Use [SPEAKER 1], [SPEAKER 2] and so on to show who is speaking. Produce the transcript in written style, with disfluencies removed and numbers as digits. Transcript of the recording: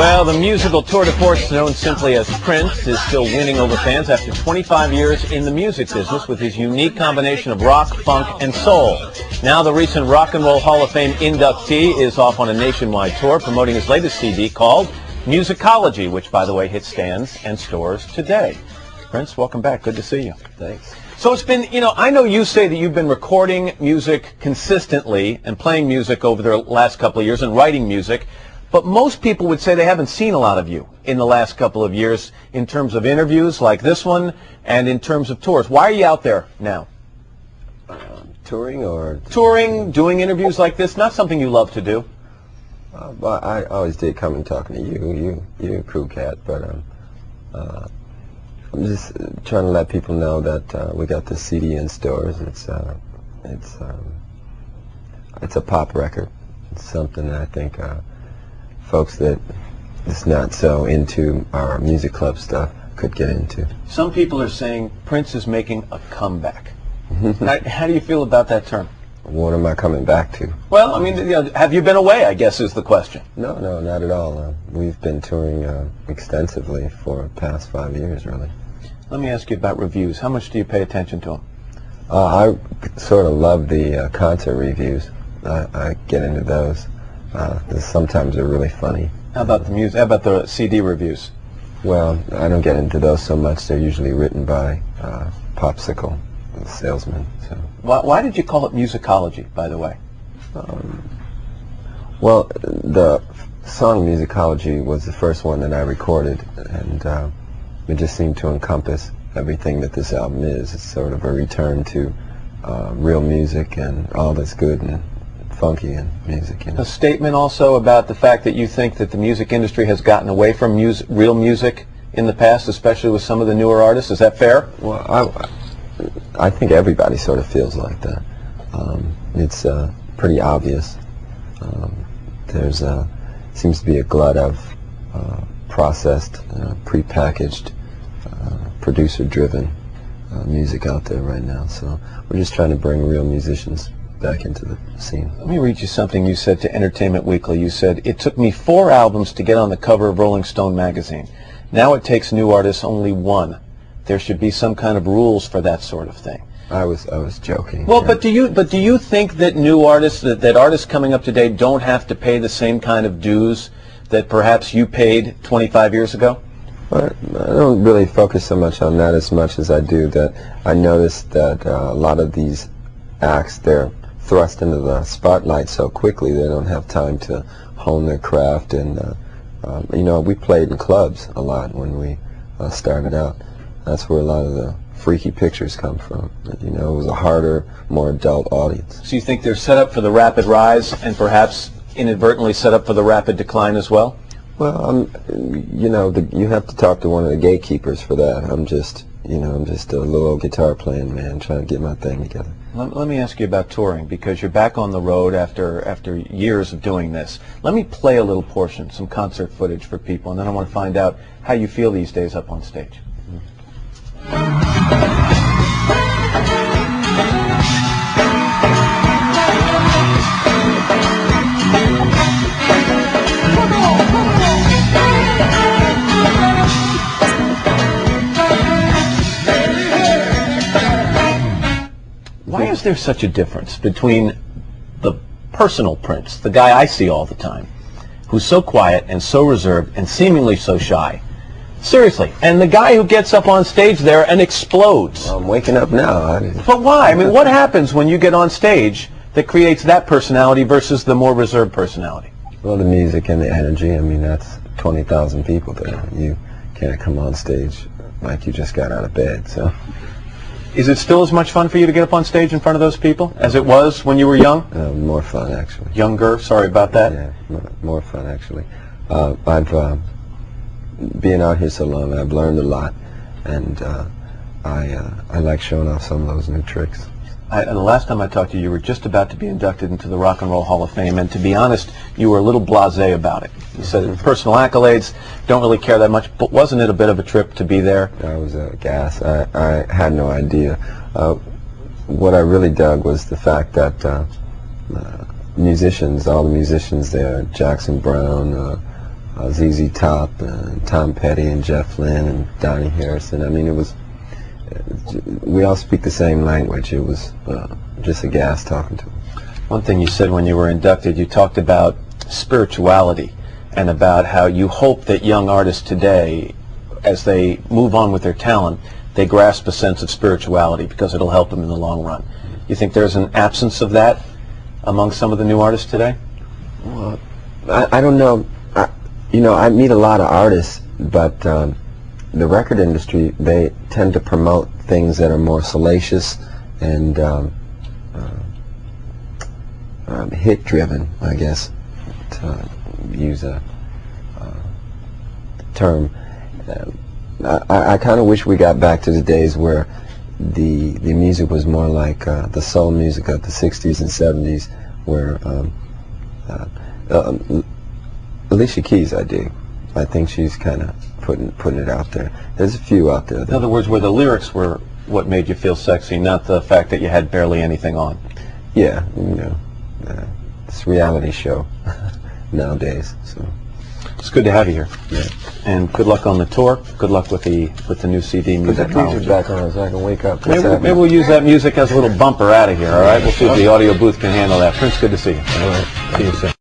[SPEAKER 1] Well, the musical tour de force known simply as Prince is still winning over fans after 25 years in the music business with his unique combination of rock, funk, and soul. Now the recent Rock and Roll Hall of Fame inductee is off on a nationwide tour promoting his latest CD called Musicology, which, by the way, hits stands and stores today. Prince, welcome back. Good to see you.
[SPEAKER 2] Thanks.
[SPEAKER 1] So it's been, I know you say that you've been recording music consistently and playing music over the last couple of years and writing music, but most people would say they haven't seen a lot of you in the last couple of years in terms of interviews like this one and in terms of tours. Why are you out there now?
[SPEAKER 2] Touring or?
[SPEAKER 1] Touring, doing interviews like this, not something you love to do.
[SPEAKER 2] Well, I always did come and talking to you. You're a cool cat, but I'm just trying to let people know that we got this CD in stores. It's a pop record. It's something that I think folks that is not so into our music club stuff could get into.
[SPEAKER 1] Some people are saying Prince is making a comeback. How do you feel about that term?
[SPEAKER 2] What am I coming back to?
[SPEAKER 1] Well, I mean, have you been away, I guess, is the question.
[SPEAKER 2] No, not at all. We've been touring extensively for the past 5 years, really.
[SPEAKER 1] Let me ask you about reviews. How much do you pay attention to them?
[SPEAKER 2] I sort of love the concert reviews. I get into those. Sometimes they're really funny.
[SPEAKER 1] How about the music? How about the CD reviews?
[SPEAKER 2] Well, I don't get into those so much. They're usually written by Popsicle salesmen. So.
[SPEAKER 1] Why did you call it Musicology, by the way?
[SPEAKER 2] Well, the song Musicology was the first one that I recorded, and it just seemed to encompass everything that this album is. It's sort of a return to real music and all that's good and funky in music.
[SPEAKER 1] A statement also about the fact that you think that the music industry has gotten away from real music in the past, especially with some of the newer artists. Is that fair?
[SPEAKER 2] Well, I think everybody sort of feels like that. It's pretty obvious. There's seems to be a glut of processed, prepackaged, producer-driven music out there right now. So we're just trying to bring real musicians back into the scene.
[SPEAKER 1] Let me read you something you said to Entertainment Weekly. You said, "It took me 4 albums to get on the cover of Rolling Stone magazine. Now it takes new artists only 1. There should be some kind of rules for that sort of thing."
[SPEAKER 2] I was joking.
[SPEAKER 1] Well, but do you think that new artists, that artists coming up today don't have to pay the same kind of dues that perhaps you paid 25 years ago?
[SPEAKER 2] I don't really focus so much on that as much as I do that I noticed that a lot of these acts, they're thrust into the spotlight so quickly they don't have time to hone their craft. And we played in clubs a lot when we started out. That's where a lot of the freaky pictures come from. It was a harder, more adult audience.
[SPEAKER 1] So you think they're set up for the rapid rise and perhaps inadvertently set up for the rapid decline as well?
[SPEAKER 2] Well, you have to talk to one of the gatekeepers for that. I'm just a little guitar playing man trying to get my thing together.
[SPEAKER 1] Let me ask you about touring, because you're back on the road after years of doing this. Let me play a little portion, some concert footage for people, and then I want to find out how you feel these days up on stage. Why is there such a difference between the personal Prince, the guy I see all the time, who's so quiet and so reserved and seemingly so shy, seriously, and the guy who gets up on stage there and explodes?
[SPEAKER 2] I'm waking up now.
[SPEAKER 1] But why? I mean, what happens when you get on stage that creates that personality versus the more reserved personality?
[SPEAKER 2] Well, the music and the energy. I mean, that's 20,000 people there. You can't come on stage like you just got out of bed, so...
[SPEAKER 1] Is it still as much fun for you to get up on stage in front of those people as it was when you were young?
[SPEAKER 2] More fun, actually.
[SPEAKER 1] Younger? Sorry about that.
[SPEAKER 2] Yeah, more fun, actually. Being out here so long, I've learned a lot, and I like showing off some of those new tricks.
[SPEAKER 1] And the last time I talked to you, you were just about to be inducted into the Rock and Roll Hall of Fame, and to be honest, you were a little blasé about it. You said personal accolades, don't really care that much, but wasn't it a bit of a trip to be there?
[SPEAKER 2] I was gas. I had no idea. What I really dug was the fact that musicians, all the musicians there, Jackson Browne, ZZ Top, Tom Petty, and Jeff Lynne, and Donnie Harrison. I mean, it was, we all speak the same language. It was just a gas talking to them.
[SPEAKER 1] One thing you said when you were inducted, you talked about spirituality and about how you hope that young artists today, as they move on with their talent, they grasp a sense of spirituality because it'll help them in the long run. You think there's an absence of that among some of the new artists today?
[SPEAKER 2] Well, I don't know. I meet a lot of artists, but the record industry, they tend to promote things that are more salacious and hit-driven, I guess, to use a term. I kind of wish we got back to the days where the music was more like the soul music of the 60s and 70s, where Alicia Keys, I dig. I think she's kind of putting it out there. There's a few out there.
[SPEAKER 1] In other words, where the lyrics were what made you feel sexy, not the fact that you had barely anything on.
[SPEAKER 2] Yeah, it's a reality show nowadays. So
[SPEAKER 1] it's good to have you here.
[SPEAKER 2] yeah.
[SPEAKER 1] And good luck on the tour. Good luck with the new CD,
[SPEAKER 2] Put that
[SPEAKER 1] Musicology.
[SPEAKER 2] music back on so I can wake up.
[SPEAKER 1] Maybe we'll use that music as a little bumper out of here, all right? We'll see if the audio booth can handle that. Prince, good to see you.
[SPEAKER 2] All right.
[SPEAKER 1] See you soon.